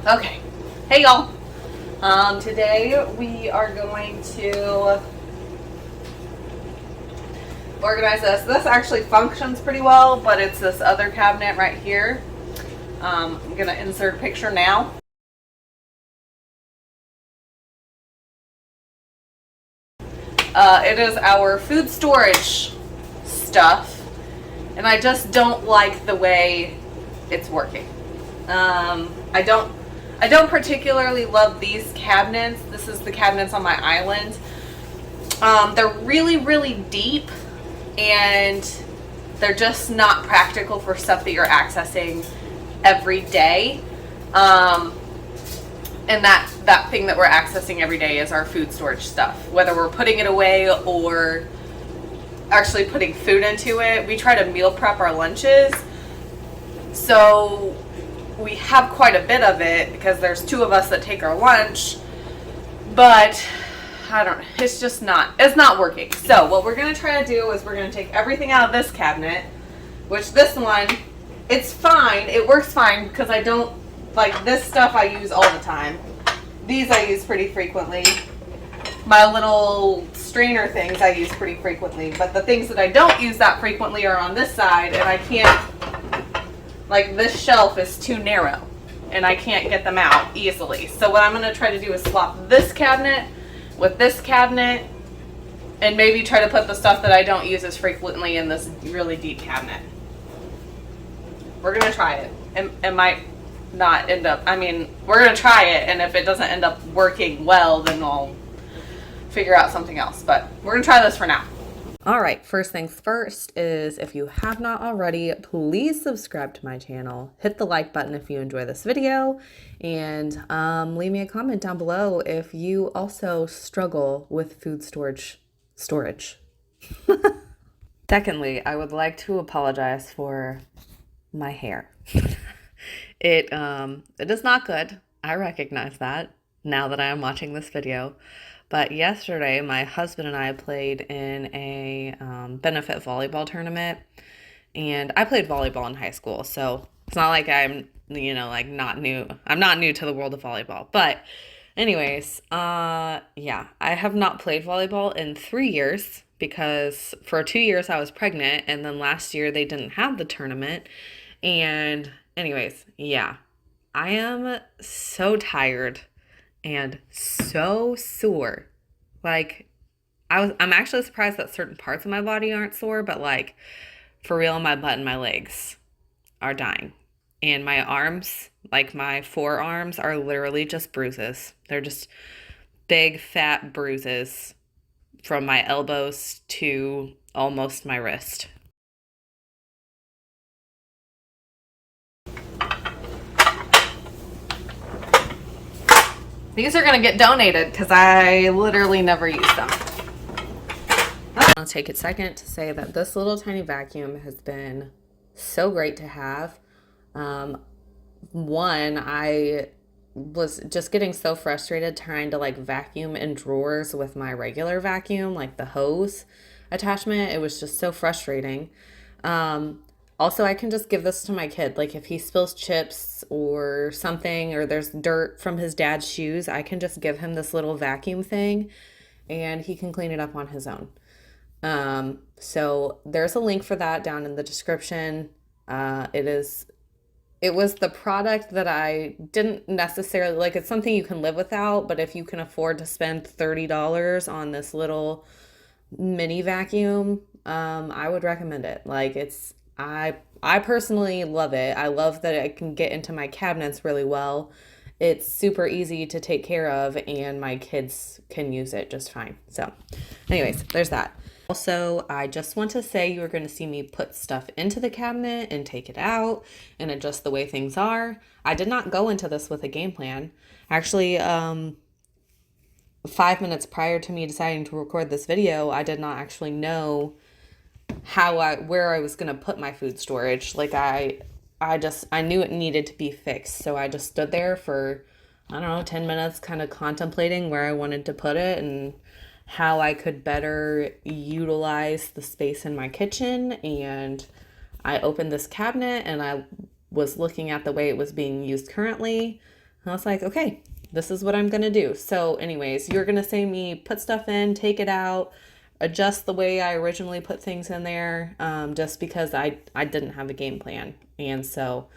Okay. Hey y'all. Today we are going to organize this. This actually functions pretty well, but it's this other cabinet right here. I'm going to insert a picture now. It is our food storage stuff, and I just don't like the way it's working. I don't particularly love these cabinets. This is the cabinets on my island. They're really, really deep, and they're just not practical for stuff that you're accessing every day. And that thing that we're accessing every day is our food storage stuff. Whether we're putting it away or actually putting food into it. We try to meal prep our lunches. So we have quite a bit of it because there's two of us that take our lunch. But I don't know, it's not working. So what we're going to try to do is we're going to take everything out of this cabinet, which this one, it's fine. It works fine because I don't, like this stuff I use all the time. These I use pretty frequently. My little strainer things I use pretty frequently. But the things that I don't use that frequently are on this side, and I can't, like this shelf is too narrow and I can't get them out easily. So what I'm going to try to do is swap this cabinet with this cabinet and maybe try to put the stuff that I don't use as frequently in this really deep cabinet. We're going to try it. It might not end up, we're going to try it, and if it doesn't end up working well, then I'll figure out something else. But we're going to try this for now. All right, first things first is if you have not already, please subscribe to my channel. Hit the like button if you enjoy this video, and leave me a comment down below if you also struggle with food storage. Secondly, I would like to apologize for my hair. It is not good. I recognize that now that I am watching this video. But yesterday, my husband and I played in a benefit volleyball tournament, and I played volleyball in high school, so it's not like I'm, not new. I'm not new to the world of volleyball. But anyways, yeah, I have not played volleyball in 3 years because for 2 years I was pregnant, and then last year they didn't have the tournament. And anyways, yeah, I am so tired and so sore. Like, I'm actually surprised that certain parts of my body aren't sore, but like for real, my butt and my legs are dying. And my arms, like my forearms, are literally just bruises. They're just big fat bruises from my elbows to almost my wrist. These are going to get donated because I literally never use them. I'll take a second to say that this little tiny vacuum has been so great to have. One, I was just getting so frustrated trying to like vacuum in drawers with my regular vacuum, like the hose attachment. It was just so frustrating. Also, I can just give this to my kid. Like if he spills chips or something, or there's dirt from his dad's shoes, I can just give him this little vacuum thing and he can clean it up on his own. So there's a link for that down in the description. It was the product that I didn't necessarily like. It's something you can live without, but if you can afford to spend $30 on this little mini vacuum, I would recommend it. Like I personally love it. I love that it can get into my cabinets really well. It's super easy to take care of, and my kids can use it just fine. So anyways, there's that. Also, I just want to say you're going to see me put stuff into the cabinet and take it out and adjust the way things are. I did not go into this with a game plan. Actually, 5 minutes prior to me deciding to record this video, I did not actually know where I was going to put my food storage. Like I knew it needed to be fixed. So I just stood there for, 10 minutes kind of contemplating where I wanted to put it and how I could better utilize the space in my kitchen. And I opened this cabinet and I was looking at the way it was being used currently. I was like, okay, this is what I'm going to do. So anyways, you're going to see me put stuff in, take it out, adjust the way I originally put things in there, just because I didn't have a game plan. And so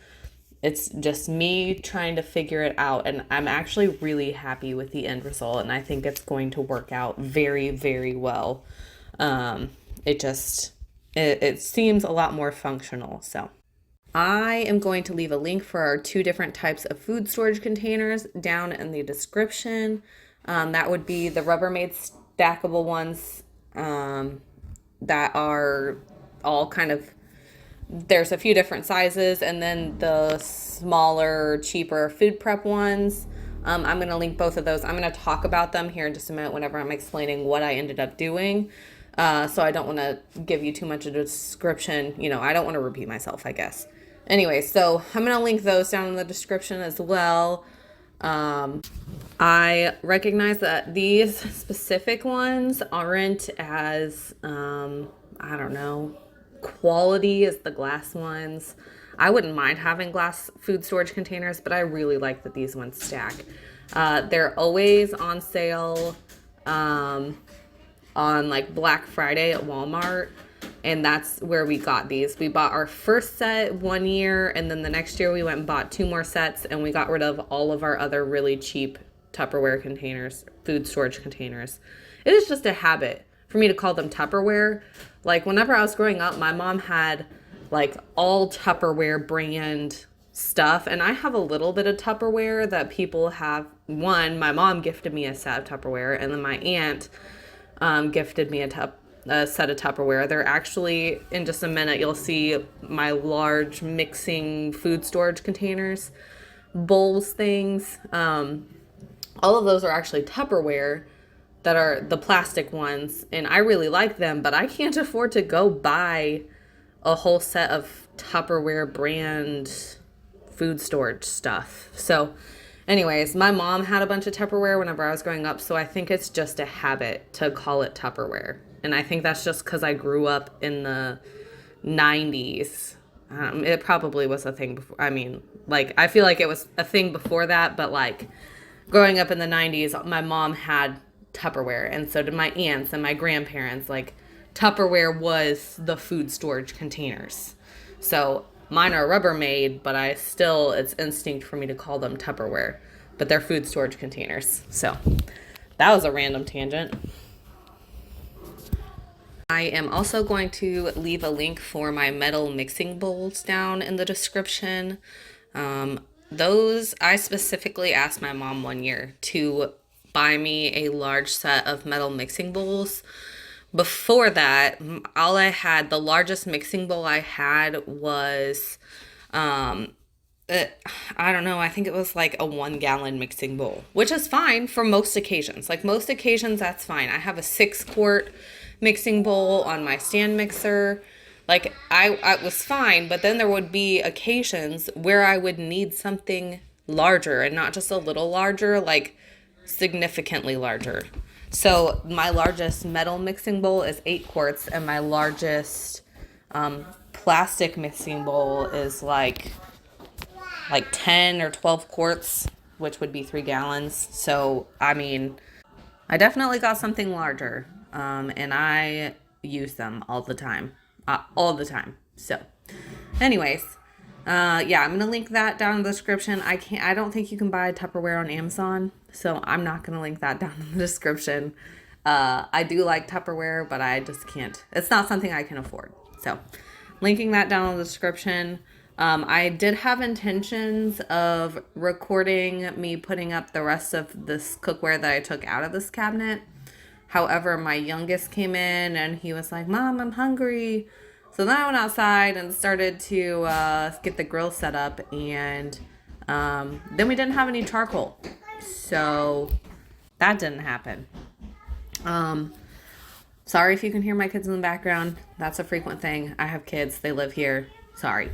it's just me trying to figure it out. And I'm actually really happy with the end result. And I think it's going to work out very, very well. It just, it seems a lot more functional. So I am going to leave a link for our 2 different types of food storage containers down in the description. That would be the Rubbermaid stackable ones that are all kind of, there's a few different sizes, and then the smaller, cheaper food prep ones. I'm going to link both of those. I'm going to talk about them here in just a minute whenever I'm explaining what I ended up doing. So I don't want to give you too much of a description. You know, I don't want to repeat myself, I guess. Anyway, so I'm going to link those down in the description as well. I recognize that these specific ones aren't as, I don't know, quality as the glass ones. I wouldn't mind having glass food storage containers, but I really like that these ones stack. They're always on sale on like Black Friday at Walmart. And that's where we got these. We bought our first set one year, and then the next year we went and bought 2 more sets, and we got rid of all of our other really cheap Tupperware containers, food storage containers. It is just a habit for me to call them Tupperware. Like whenever I was growing up, my mom had like all Tupperware brand stuff, and I have a little bit of Tupperware that people have. One, my mom gifted me a set of Tupperware, and then my aunt gifted me a set of Tupperware. They're actually, in just a minute, you'll see my large mixing food storage containers, bowls things. All of those are actually Tupperware that are the plastic ones, and I really like them, but I can't afford to go buy a whole set of Tupperware brand food storage stuff. So anyways, my mom had a bunch of Tupperware whenever I was growing up, so I think it's just a habit to call it Tupperware. And I think that's just because I grew up in the 90s. It probably was a thing before. I mean, like, I feel like it was a thing before that, but like growing up in the 90s, my mom had Tupperware, and so did my aunts and my grandparents. Like, Tupperware was the food storage containers. So mine are Rubbermaid, but it's instinct for me to call them Tupperware, but they're food storage containers. So that was a random tangent. I am also going to leave a link for my metal mixing bowls down in the description. Those, I specifically asked my mom one year to buy me a large set of metal mixing bowls. Before that, the largest mixing bowl I had was, I don't know, I think it was like a 1-gallon mixing bowl, which is fine for most occasions. Like most occasions, that's fine. I have a 6-quart mixing bowl on my stand mixer. Like I was fine, but then there would be occasions where I would need something larger, and not just a little larger, like significantly larger. So my largest metal mixing bowl is 8 quarts, and my largest plastic mixing bowl is like 10 or 12 quarts, which would be 3 gallons. So, I mean, I definitely got something larger, and I use them all the time. So, anyways, yeah, I'm going to link that down in the description. I don't think you can buy Tupperware on Amazon, so I'm not going to link that down in the description. I do like Tupperware, but I just can't. It's not something I can afford. So, linking that down in the description. I did have intentions of recording me putting up the rest of this cookware that I took out of this cabinet. However, my youngest came in and he was like, "Mom, I'm hungry." So then I went outside and started to get the grill set up, and then we didn't have any charcoal. So that didn't happen. Sorry if you can hear my kids in the background. That's a frequent thing. I have kids. They live here. Sorry.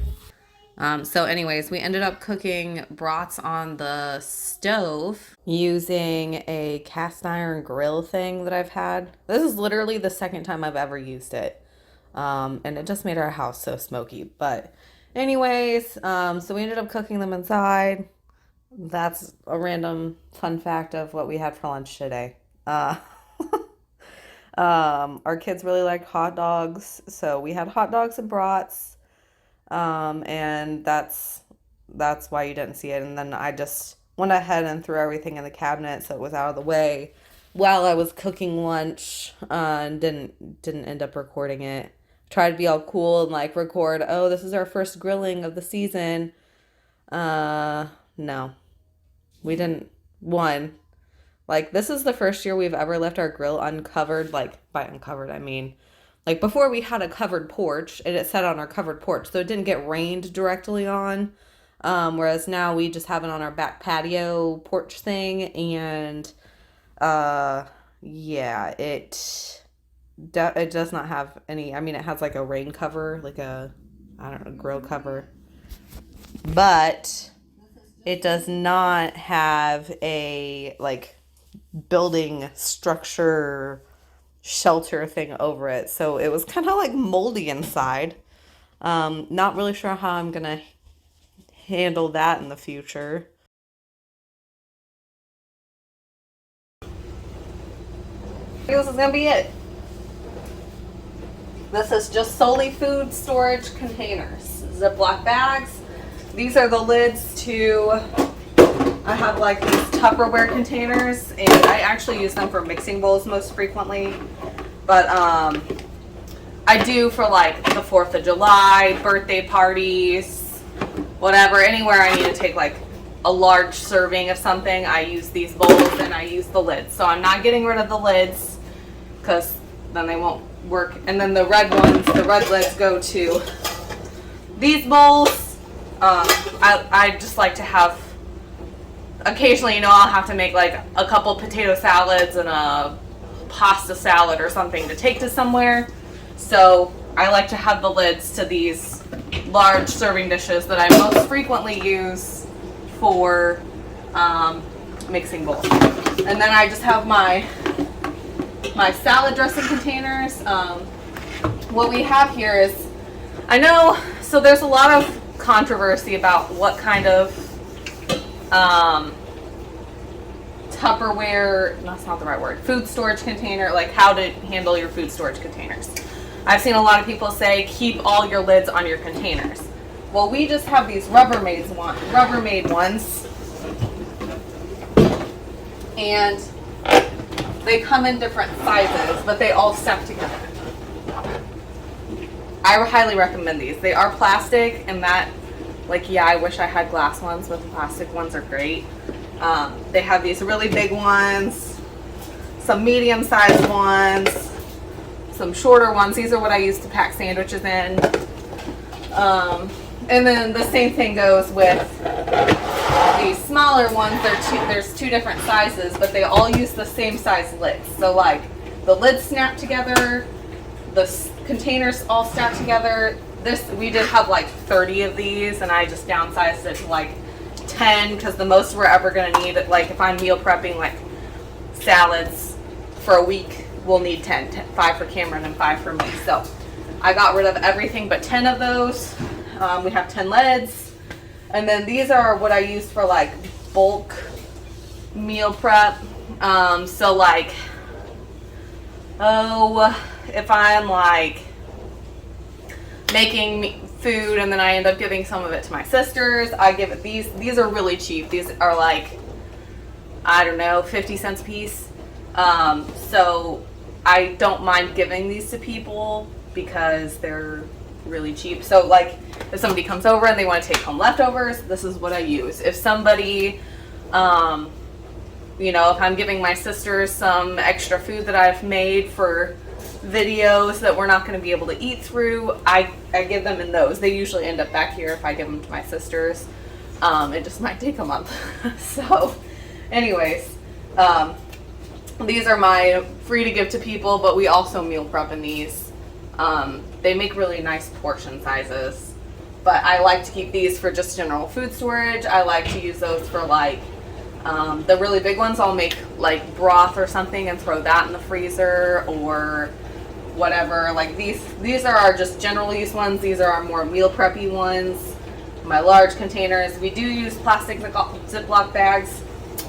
So anyways, we ended up cooking brats on the stove using a cast iron grill thing that I've had. This is literally the second time I've ever used it. And it just made our house so smoky. But anyways, so we ended up cooking them inside. That's a random fun fact of what we had for lunch today. Uh, our kids really like hot dogs, so we had hot dogs and brats. And that's why you didn't see it. And then I just went ahead and threw everything in the cabinet so it was out of the way while I was cooking lunch, and didn't end up recording it. Tried to be all cool and like record, oh, this is our first grilling of the season. No, we didn't. One, like, this is the first year we've ever left our grill uncovered. Like, by uncovered, I mean, like, before we had a covered porch and it sat on our covered porch, so it didn't get rained directly on. Whereas now we just have it on our back patio porch thing, and yeah, it does not have any. I mean, it has like a rain cover, like a, I don't know, grill cover, but it does not have a like building structure shelter thing over it. So it was kind of like moldy inside. Not really sure how I'm gonna handle that in the future. This is gonna be it. This is just solely food storage containers. Ziploc bags. These are the lids to, I have like these Tupperware containers, and I actually use them for mixing bowls most frequently. But I do for like the 4th of July, birthday parties, whatever, anywhere I need to take like a large serving of something, I use these bowls and I use the lids. So I'm not getting rid of the lids because then they won't work. And then the red ones, the red lids go to these bowls. I just like to have, occasionally, you know, I'll have to make like a couple potato salads and a pasta salad or something to take to somewhere. So I like to have the lids to these large serving dishes that I most frequently use for mixing bowls. And then I just have my salad dressing containers. What we have here is, I know, so there's a lot of controversy about what kind of Tupperware, that's not the right word, food storage container, like how to handle your food storage containers. I've seen a lot of people say keep all your lids on your containers. Well, we just have these Rubbermaid ones, and they come in different sizes, but they all stack together. I highly recommend these. They are plastic, and that, like, yeah, I wish I had glass ones, but the plastic ones are great. They have these really big ones, some medium-sized ones, some shorter ones. These are what I use to pack sandwiches in. And then the same thing goes with these smaller ones. There's two different sizes, but they all use the same size lids. So, like, the lids snap together, the containers all stack together. We did have like 30 of these, and I just downsized it to like 10 because the most we're ever going to need, like if I'm meal prepping like salads for a week, we'll need 10, 5 for Cameron and 5 for me. So I got rid of everything but 10 of those. We have 10 lids, and then these are what I use for like bulk meal prep. So like, if I'm like making food and then I end up giving some of it to my sisters, I give it these. These are really cheap. These are like, I don't know, 50 cents a piece. So I don't mind giving these to people because they're really cheap. So like if somebody comes over and they want to take home leftovers, this is what I use. If somebody, you know, if I'm giving my sisters some extra food that I've made for videos that we're not going to be able to eat through, I give them in those. They usually end up back here if I give them to my sisters. It just might take a month. So anyways, these are my free to give to people, but we also meal prep in these. They make really nice portion sizes, but I like to keep these for just general food storage. I like to use those for like the really big ones. I'll make like broth or something and throw that in the freezer or whatever. Like these are our just general use ones. These are our more meal preppy ones. my large containers. We do use plastic Ziploc bags.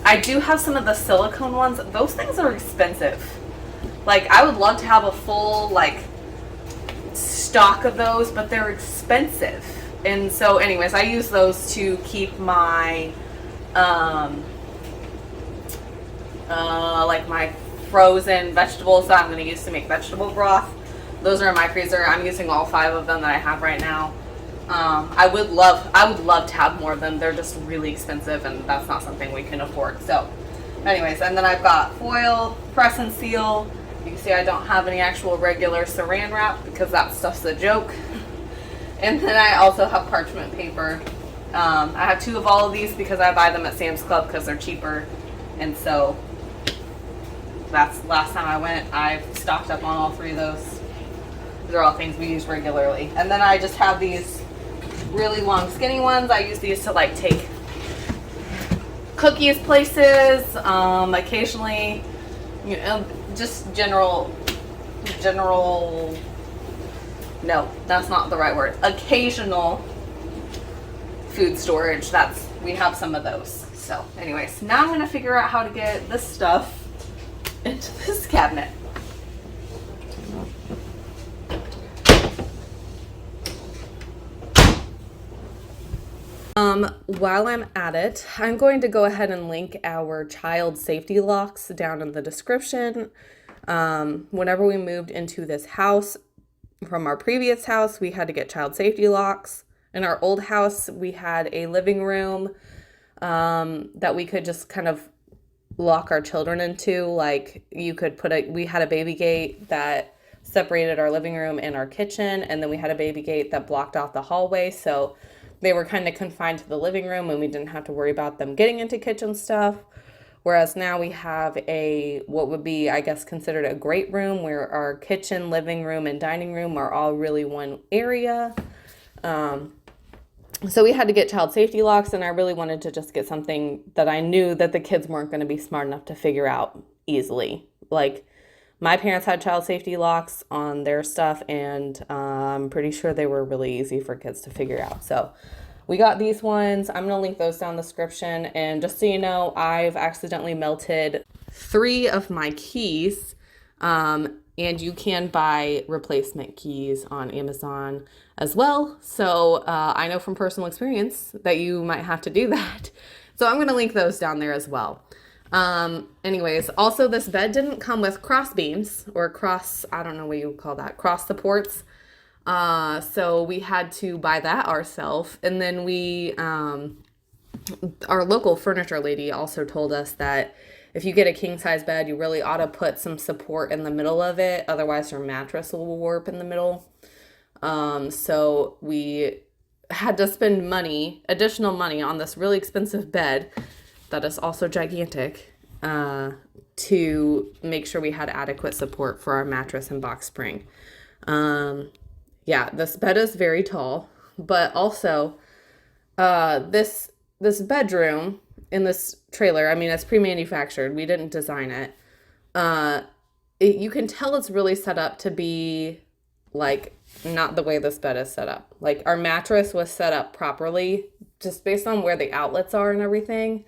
I do have some of the silicone ones. Those things are expensive. Like, I would love to have a full, like, stock of those, but they're expensive. And so, anyways, I use those to keep my, like, my frozen vegetables that I'm going to use to make vegetable broth. Those are in my freezer. I'm using all 5 of them that I have right now. I would love to have more of them. They're just really expensive, and that's not something we can afford. So, anyways, and then I've got foil, press and seal. You can see I don't have any actual regular saran wrap because that stuff's a joke. And then I also have parchment paper. I have 2 of all of these because I buy them at Sam's Club because they're cheaper. And so that's last time I went, I stocked up on all 3 of those. These are all things we use regularly. And then I just have these really long skinny ones. I use these to like take cookies places, occasionally, you know, just general, no, that's not the right word. Occasional food storage. We have some of those. So anyways, now I'm going to figure out how to get this stuff into this cabinet. While I'm at it, I'm going to go ahead and link our child safety locks down in the description. Whenever we moved into this house from our previous house, we had to get child safety locks. In our old house, we had a living room that we could just kind of lock our children into. Like, you could we had a baby gate that separated our living room and our kitchen, and then we had a baby gate that blocked off the hallway, so they were kind of confined to the living room and we didn't have to worry about them getting into kitchen stuff. Whereas now we have what would be, I guess, considered a great room where our kitchen, living room, and dining room are all really one area. So we had to get child safety locks, and I really wanted to just get something that I knew that the kids weren't going to be smart enough to figure out easily. Like, my parents had child safety locks on their stuff, and I'm pretty sure they were really easy for kids to figure out. So we got these ones. I'm going to link those down in the description. And just so you know, I've accidentally melted 3 of my keys. And you can buy replacement keys on Amazon as well. So I know from personal experience that you might have to do that. So I'm going to link those down there as well. Anyways, also this bed didn't come with cross beams or I don't know what you would call that, cross supports. So we had to buy that ourselves. And then our local furniture lady also told us that if you get a king size bed, you really ought to put some support in the middle of it. Otherwise your mattress will warp in the middle. So we had to spend additional money on this really expensive bed that is also gigantic, to make sure we had adequate support for our mattress and box spring. Yeah, this bed is very tall, but also, this bedroom in this trailer, I mean, it's pre-manufactured. We didn't design it. You can tell it's really set up to be like not the way this bed is set up. Like, our mattress was set up properly just based on where the outlets are and everything.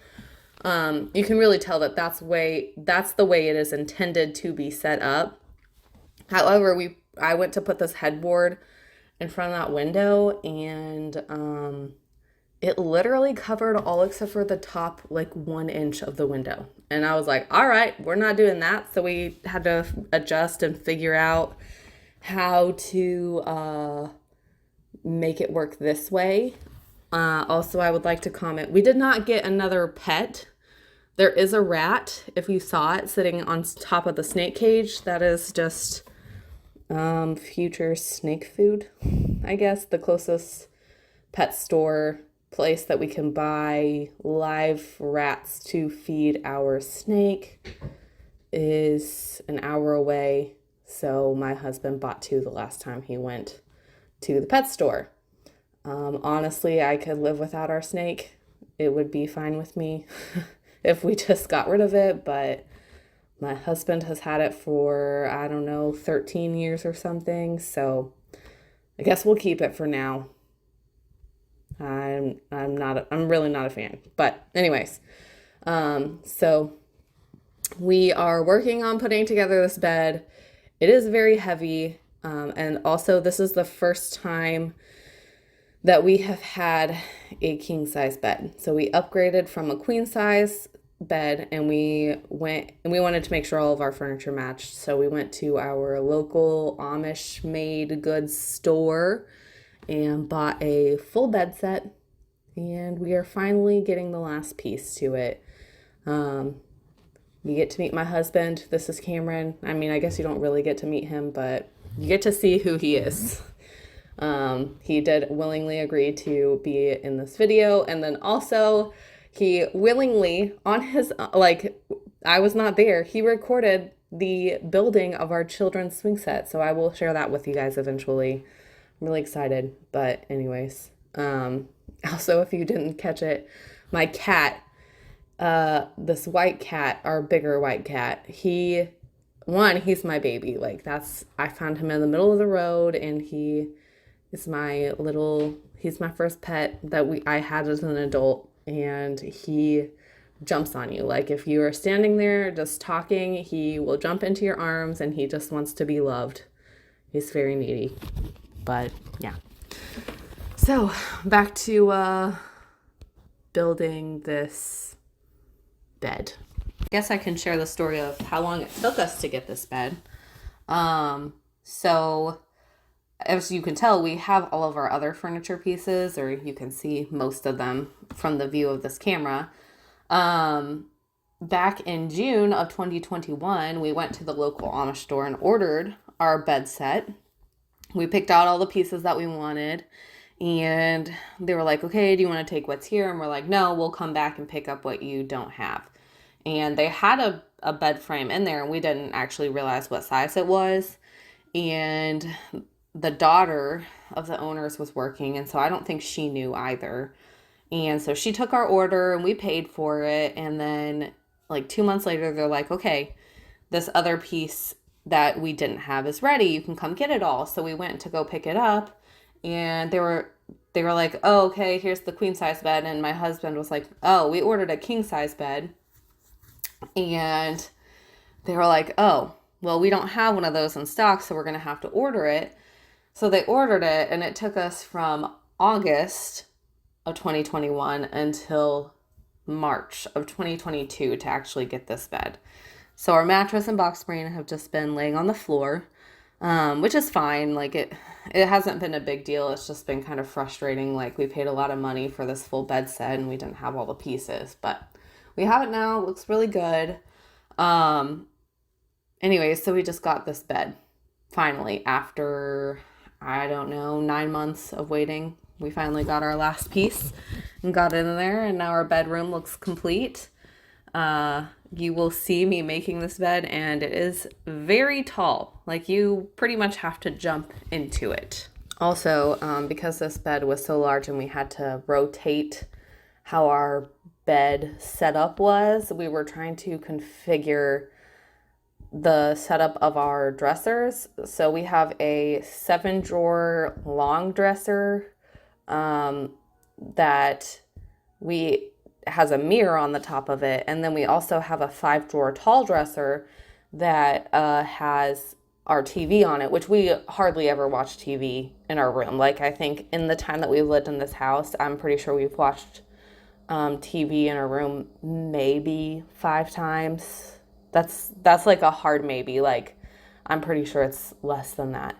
You can really tell that that's the way it is intended to be set up. However, I went to put this headboard in front of that window, and it literally covered all except for the top, like 1 inch of the window. And I was like, all right, we're not doing that. So we had to adjust and figure out how to make it work this way. Also, I would like to comment, we did not get another pet. There is a rat, if you saw it, sitting on top of the snake cage. That is just future snake food, I guess. The closest pet store place that we can buy live rats to feed our snake is an hour away. So my husband bought 2 the last time he went to the pet store. Honestly, I could live without our snake. It would be fine with me if we just got rid of it, but my husband has had it for, I don't know, 13 years or something, so I guess we'll keep it for now. I'm really not a fan. But anyways, so we are working on putting together this bed. It is very heavy. And also this is the first time that we have had a king size bed. So we upgraded from a queen size bed, and we wanted to make sure all of our furniture matched. So we went to our local Amish made goods store and bought a full bed set, and we are finally getting the last piece to it. You get to meet my husband. This is Cameron. I mean, I guess you don't really get to meet him, but you get to see who he is. He did willingly agree to be in this video, and then also he willingly on his, I was not there, he recorded the building of our children's swing set, so I will share that with you guys eventually. I'm really excited, but anyways, also, if you didn't catch it, my cat, this white cat, our bigger white cat, he's my baby. I found him in the middle of the road, and he's my first pet that I had as an adult, and he jumps on you. Like, if you are standing there just talking, he will jump into your arms, and he just wants to be loved. He's very needy, but yeah. So back to building this bed. I guess I can share the story of how long it took us to get this bed. So as you can tell, we have all of our other furniture pieces, or you can see most of them from the view of this camera. Back in June of 2021, we went to the local Amish store and ordered our bed set. We picked out all the pieces that we wanted, and they were like, okay, do you want to take what's here? And we're like, no, we'll come back and pick up what you don't have. And they had a bed frame in there, and we didn't actually realize what size it was. And the daughter of the owners was working, and so I don't think she knew either. And so she took our order, and we paid for it. And then 2 months later, they're like, okay, this other piece that we didn't have is ready. You can come get it all. So we went to go pick it up, and they were like, oh, okay, here's the queen size bed. And my husband was like, oh, we ordered a king size bed. And they were like, oh, well, we don't have one of those in stock, so we're going to have to order it. So they ordered it, and it took us from August of 2021 until March of 2022 to actually get this bed. So our mattress and box spring have just been laying on the floor, which is fine. It hasn't been a big deal. It's just been kind of frustrating. We paid a lot of money for this full bed set, and we didn't have all the pieces, but we have it now. It looks really good. Anyways, so we just got this bed finally after, I don't know, 9 months of waiting. We finally got our last piece and got in there, and now our bedroom looks complete. You will see me making this bed, and it is very tall. You pretty much have to jump into it. Also, because this bed was so large and we had to rotate how our bed setup was, we were trying to configure the setup of our dressers. So we have a 7-drawer long dresser that has a mirror on the top of it, and then we also have a 5-drawer tall dresser that has our TV on it, which we hardly ever watch TV in our room. I think in the time that we've lived in this house, I'm pretty sure we've watched TV in our room maybe 5 times. That's a hard maybe. I'm pretty sure it's less than that.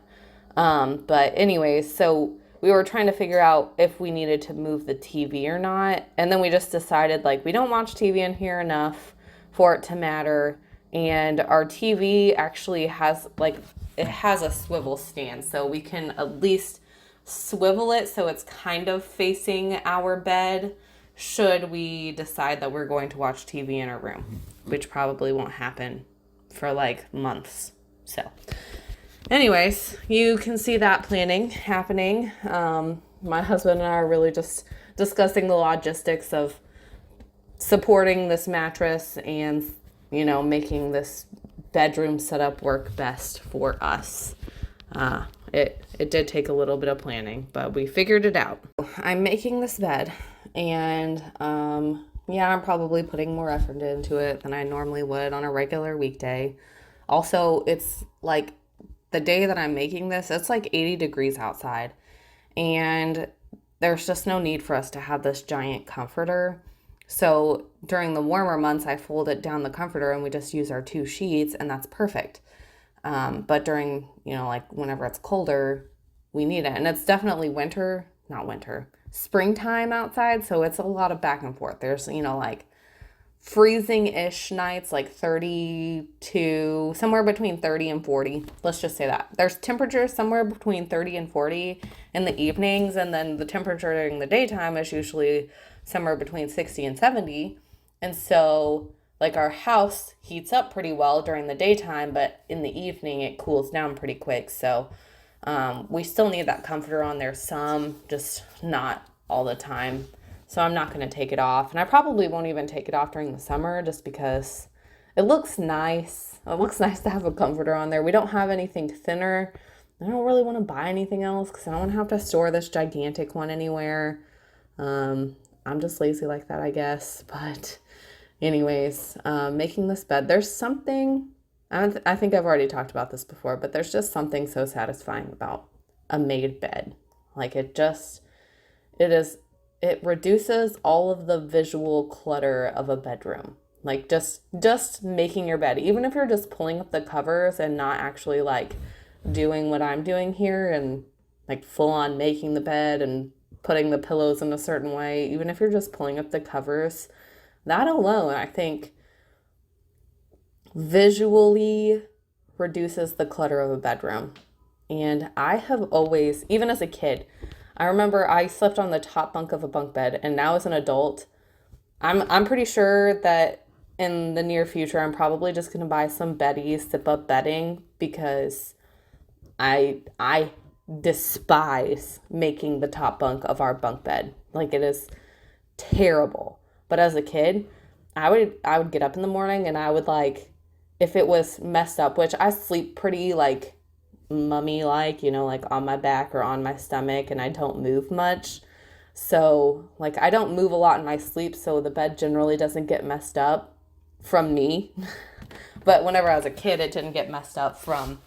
But anyways, so we were trying to figure out if we needed to move the TV or not. And then we just decided we don't watch TV in here enough for it to matter. And our TV actually has it has a swivel stand, so we can at least swivel it so it's kind of facing our bed should we decide that we're going to watch TV in our room, which probably won't happen for months. So anyways, you can see that planning happening. My husband and I are really just discussing the logistics of supporting this mattress and, making this bedroom setup work best for us. it did take a little bit of planning, but we figured it out. I'm making this bed, and yeah, I'm probably putting more effort into it than I normally would on a regular weekday. Also, it's like the day that I'm making this, it's like 80 degrees outside, and there's just no need for us to have this giant comforter. So during the warmer months, I fold it down the comforter and we just use our 2 sheets, and that's perfect. But during, like whenever it's colder, we need it. And it's definitely not winter, springtime outside. So it's a lot of back and forth. There's, like freezing-ish nights, like 32, somewhere between 30 and 40. Let's just say that. There's temperatures somewhere between 30 and 40 in the evenings. And then the temperature during the daytime is usually somewhere between 60 and 70. And so like our house heats up pretty well during the daytime, but in the evening it cools down pretty quick. So we still need that comforter on there some, just not all the time. So I'm not going to take it off. And I probably won't even take it off during the summer just because it looks nice. It looks nice to have a comforter on there. We don't have anything thinner. I don't really want to buy anything else because I don't want to have to store this gigantic one anywhere. I'm just lazy like that, I guess. But anyways, making this bed, there's something, I think I've already talked about this before, but there's just something so satisfying about a made bed. Like it reduces all of the visual clutter of a bedroom. Like just making your bed, even if you're just pulling up the covers and not actually like doing what I'm doing here and like full on making the bed and putting the pillows in a certain way, even if you're just pulling up the covers, that alone, I think, visually reduces the clutter of a bedroom. And I have always, even as a kid, I remember I slept on the top bunk of a bunk bed, and now as an adult, I'm pretty sure that in the near future, I'm probably just going to buy some Betty's zip-up bedding because I despise making the top bunk of our bunk bed. Like, it is terrible. But as a kid, I would get up in the morning and I would like, if it was messed up, which I sleep pretty like mummy like, like on my back or on my stomach, and I don't move much. So like I don't move a lot in my sleep, so the bed generally doesn't get messed up from me. But whenever I was a kid, it didn't get messed up from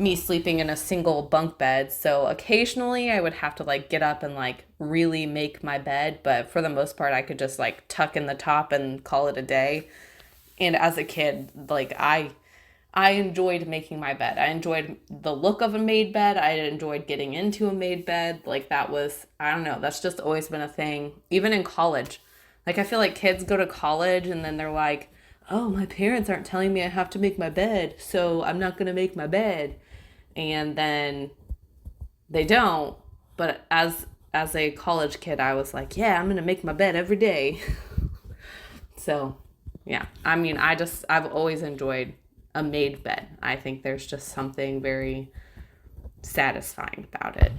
me sleeping in a single bunk bed. So occasionally I would have to like get up and like really make my bed, but for the most part I could just like tuck in the top and call it a day. And as a kid, like I enjoyed making my bed. I enjoyed the look of a made bed. I enjoyed getting into a made bed. Like that was, I don't know, that's just always been a thing. Even in college. Like I feel like kids go to college and then they're like, oh, my parents aren't telling me I have to make my bed, so I'm not going to make my bed. And then they don't. But as a college kid, I was like, yeah, I'm going to make my bed every day. So, yeah. I mean, I've always enjoyed a made bed. I think there's just something very satisfying about it.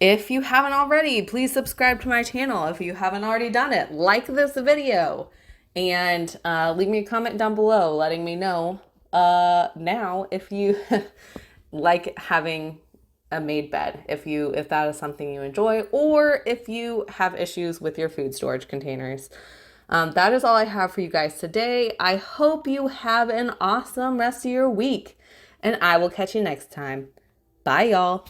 If you haven't already, please subscribe to my channel. If you haven't already done it, like this video and leave me a comment down below letting me know now if you like having a made bed, if that is something you enjoy, or if you have issues with your food storage containers. That is all I have for you guys today. I hope you have an awesome rest of your week, and I will catch you next time. Bye, y'all.